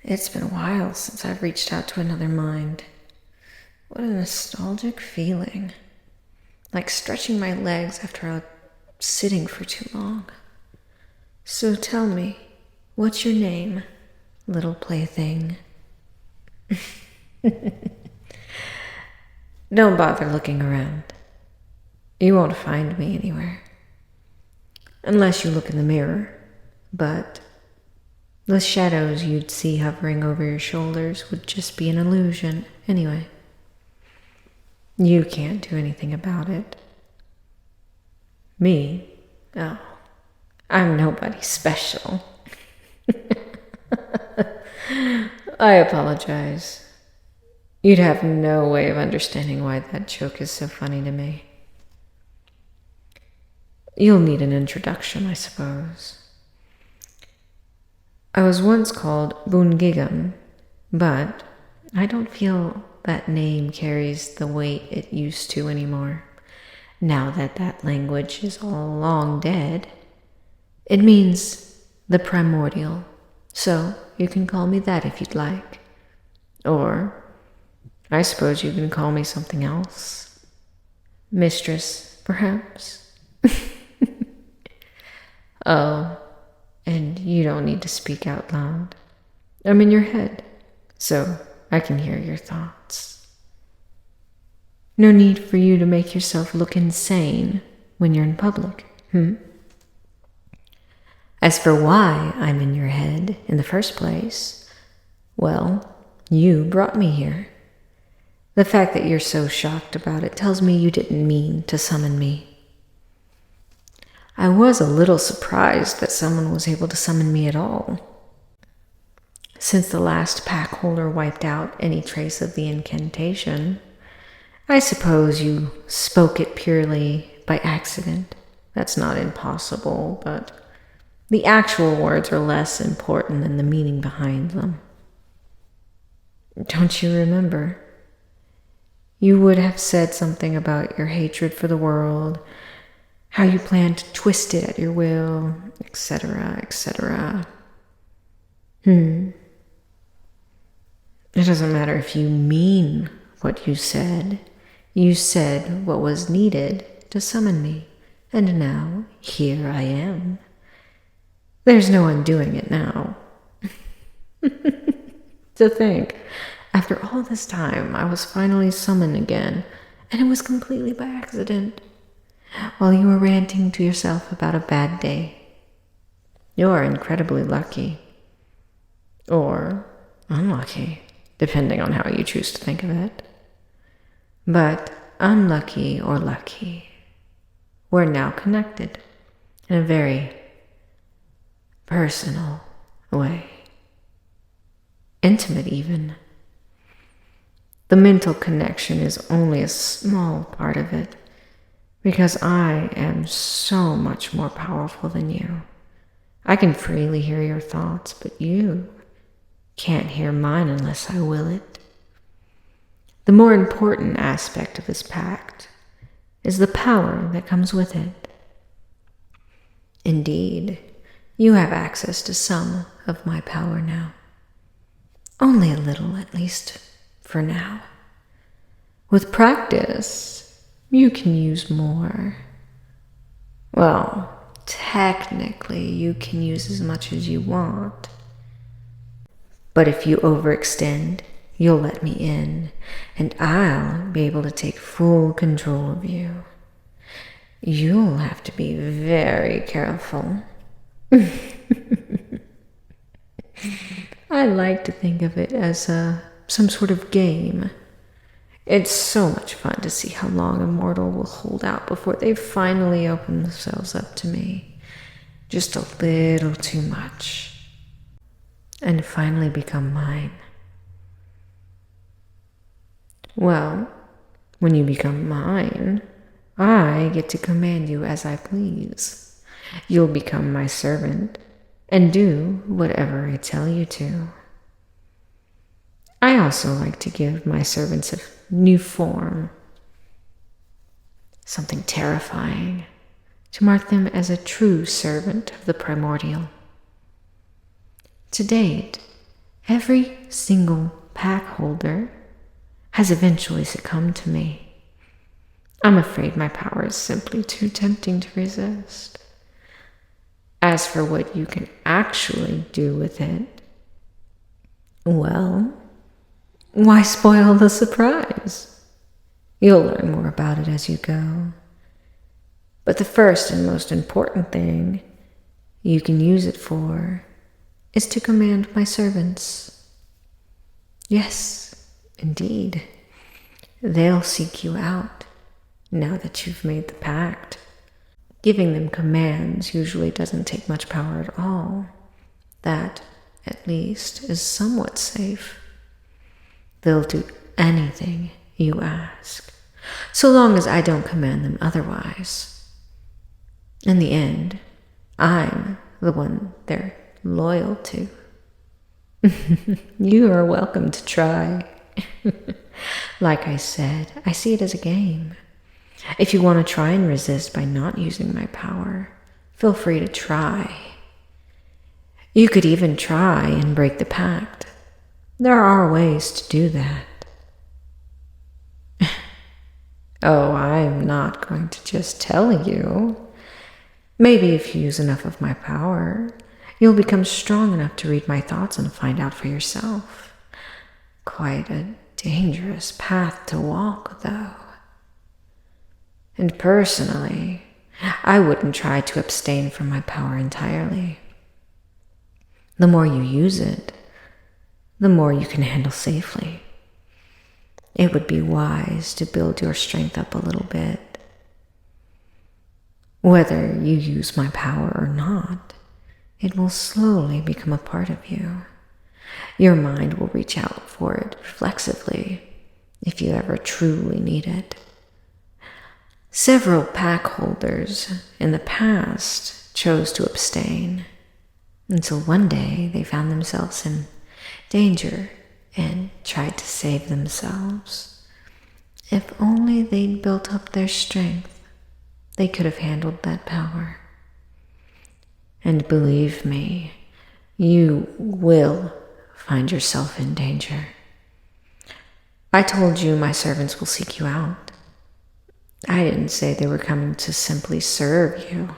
It's been a while since I've reached out to another mind. What a nostalgic feeling. Like stretching my legs after sitting for too long. So tell me, what's your name, little plaything? Don't bother looking around. You won't find me anywhere. Unless you look in the mirror. But the shadows you'd see hovering over your shoulders would just be an illusion anyway. You can't do anything about it. Me? Oh, I'm nobody special. I apologize. You'd have no way of understanding why that joke is so funny to me. You'll need an introduction, I suppose. I was once called Boongigam, but I don't feel that name carries the weight it used to anymore. Now that that language is all long dead, it means the Primordial, so you can call me that if you'd like. Or, I suppose you can call me something else. Mistress, perhaps? Oh, and you don't need to speak out loud. I'm in your head, so I can hear your thoughts. No need for you to make yourself look insane when you're in public, As for why I'm in your head in the first place, well, you brought me here. The fact that you're so shocked about it tells me you didn't mean to summon me. I was a little surprised that someone was able to summon me at all. Since the last pack holder wiped out any trace of the incantation, I suppose you spoke it purely by accident. That's not impossible, but the actual words are less important than the meaning behind them. Don't you remember? You would have said something about your hatred for the world, how you plan to twist it at your will, etc., etc. It doesn't matter if you mean what you said. You said what was needed to summon me, and now here I am. There's no undoing it now. To think, after all this time, I was finally summoned again, and it was completely by accident, while you were ranting to yourself about a bad day. You're incredibly lucky. Or unlucky, depending on how you choose to think of it. But unlucky or lucky, we're now connected in a very personal way. Intimate, even. The mental connection is only a small part of it, because I am so much more powerful than you. I can freely hear your thoughts, but you can't hear mine unless I will it. The more important aspect of this pact is the power that comes with it. Indeed, you have access to some of my power now. Only a little, at least, for now. With practice, you can use more. Well, technically, you can use as much as you want. But if you overextend, you'll let me in, and I'll be able to take full control of you. You'll have to be very careful. I like to think of it as some sort of game. It's so much fun to see how long a mortal will hold out before they finally open themselves up to me. Just a little too much. And finally become mine. Well, when you become mine, I get to command you as I please. You'll become my servant and do whatever I tell you to. I also like to give my servants a new form. Something terrifying, to mark them as a true servant of the Primordial. To date, every single pack holder has eventually succumbed to me. I'm afraid my power is simply too tempting to resist. As for what you can actually do with it, well, why spoil the surprise? You'll learn more about it as you go. But the first and most important thing you can use it for is to command my servants. Yes, indeed. They'll seek you out now that you've made the pact. Giving them commands usually doesn't take much power at all. That, at least, is somewhat safe. They'll do anything you ask, so long as I don't command them otherwise. In the end, I'm the one they're loyal to. You are welcome to try. Like I said, I see it as a game. If you want to try and resist by not using my power, feel free to try. You could even try and break the pact. There are ways to do that. Oh, I'm not going to just tell you. Maybe if you use enough of my power, you'll become strong enough to read my thoughts and find out for yourself. Quite a dangerous path to walk, though. And personally, I wouldn't try to abstain from my power entirely. The more you use it, the more you can handle safely. It would be wise to build your strength up a little bit. Whether you use my power or not, it will slowly become a part of you. Your mind will reach out for it reflexively if you ever truly need it. Several pack holders in the past chose to abstain until one day they found themselves in danger and tried to save themselves. If only they'd built up their strength, they could have handled that power. And believe me, you will find yourself in danger. I told you my servants will seek you out. I didn't say they were coming to simply serve you.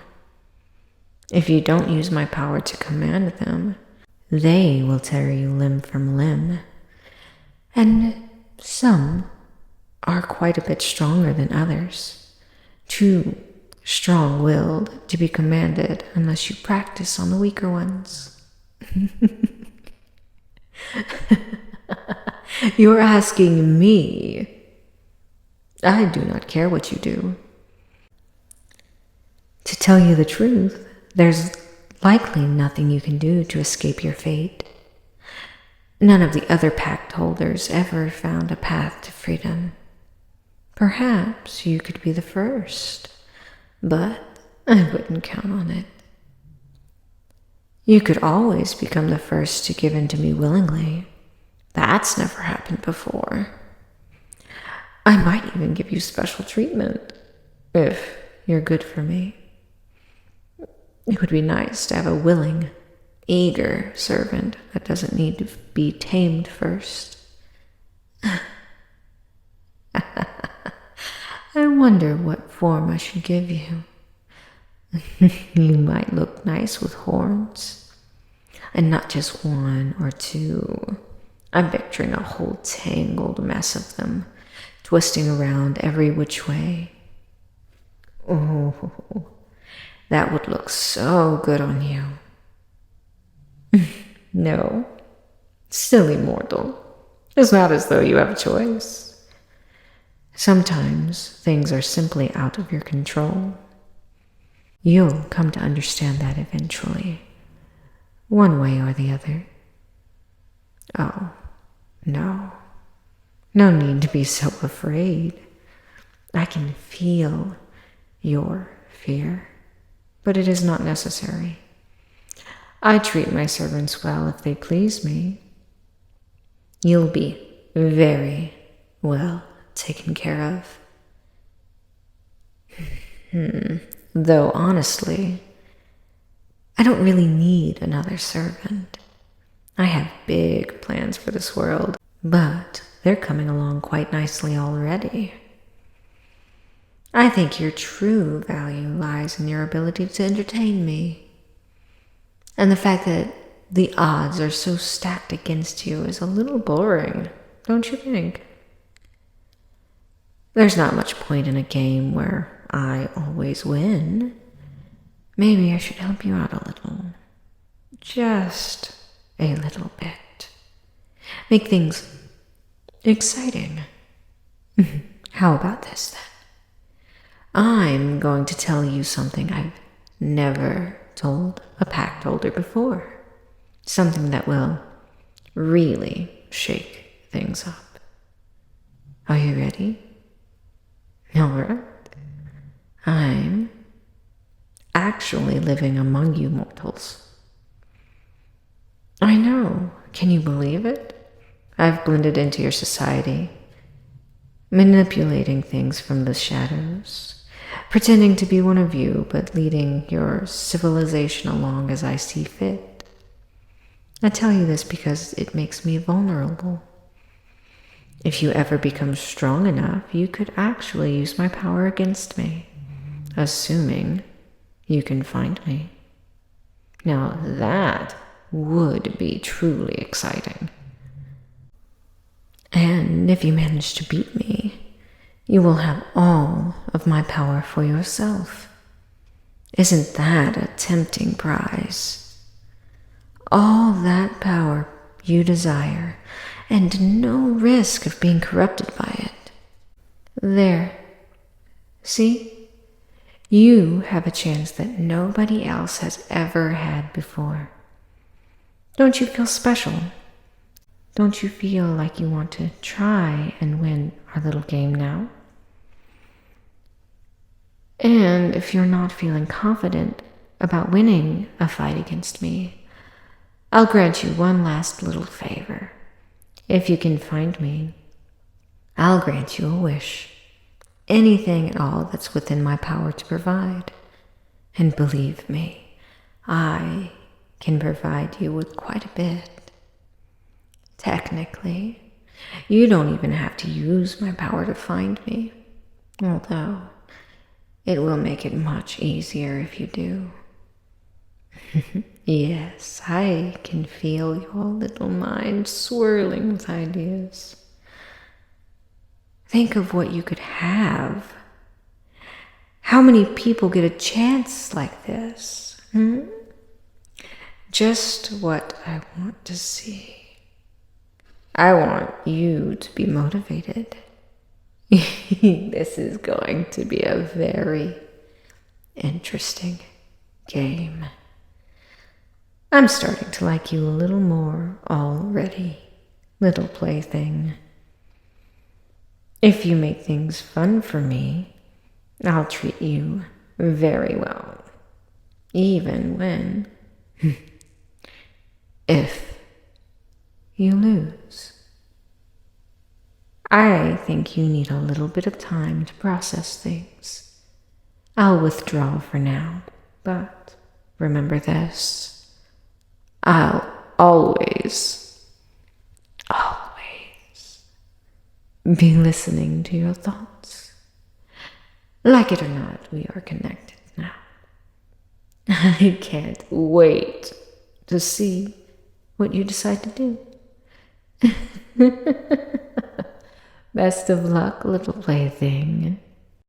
If you don't use my power to command them, they will tear you limb from limb. And some are quite a bit stronger than others. Too strong-willed to be commanded unless you practice on the weaker ones. You're asking me. I do not care what you do. To tell you the truth, there's likely nothing you can do to escape your fate. None of the other pact holders ever found a path to freedom. Perhaps you could be the first, but I wouldn't count on it. You could always become the first to give in to me willingly. That's never happened before. I might even give you special treatment, if you're good for me. It would be nice to have a willing, eager servant that doesn't need to be tamed first. I wonder what form I should give you. You might look nice with horns, and not just one or two. I'm picturing a whole tangled mess of them, twisting around every which way. Oh, that would look so good on you. No, silly mortal. It's not as though you have a choice. Sometimes things are simply out of your control. You'll come to understand that eventually, one way or the other. Oh, no. No need to be so afraid. I can feel your fear, but it is not necessary. I treat my servants well if they please me. You'll be very well taken care of. Though honestly, I don't really need another servant. I have big plans for this world, but they're coming along quite nicely already. I think your true value lies in your ability to entertain me. And the fact that the odds are so stacked against you is a little boring, don't you think? There's not much point in a game where I always win. Maybe I should help you out a little. Just a little bit. Make things exciting. How about this then? I'm going to tell you something I've never told a Pact holder before. Something that will really shake things up. Are you ready? All right. I'm actually living among you mortals. I know. Can you believe it? I've blended into your society, manipulating things from the shadows, pretending to be one of you, but leading your civilization along as I see fit. I tell you this because it makes me vulnerable. If you ever become strong enough, you could actually use my power against me, assuming you can find me. Now that would be truly exciting. And if you manage to beat me, you will have all of my power for yourself. Isn't that a tempting prize? All that power you desire, and no risk of being corrupted by it. There. See? You have a chance that nobody else has ever had before. Don't you feel special? Don't you feel like you want to try and win our little game now? And if you're not feeling confident about winning a fight against me, I'll grant you one last little favor. If you can find me, I'll grant you a wish. Anything at all that's within my power to provide. And believe me, I can provide you with quite a bit. Technically, you don't even have to use my power to find me, although it will make it much easier if you do. Yes, I can feel your little mind swirling with ideas. Think of what you could have. How many people get a chance like this? Just what I want to see. I want you to be motivated. This is going to be a very interesting game. I'm starting to like you a little more already, little plaything. If you make things fun for me, I'll treat you very well. Even when, if you lose. I think you need a little bit of time to process things. I'll withdraw for now, but remember this. I'll always be listening to your thoughts. Like it or not, we are connected now. I can't wait to see what you decide to do. Best of luck, little plaything.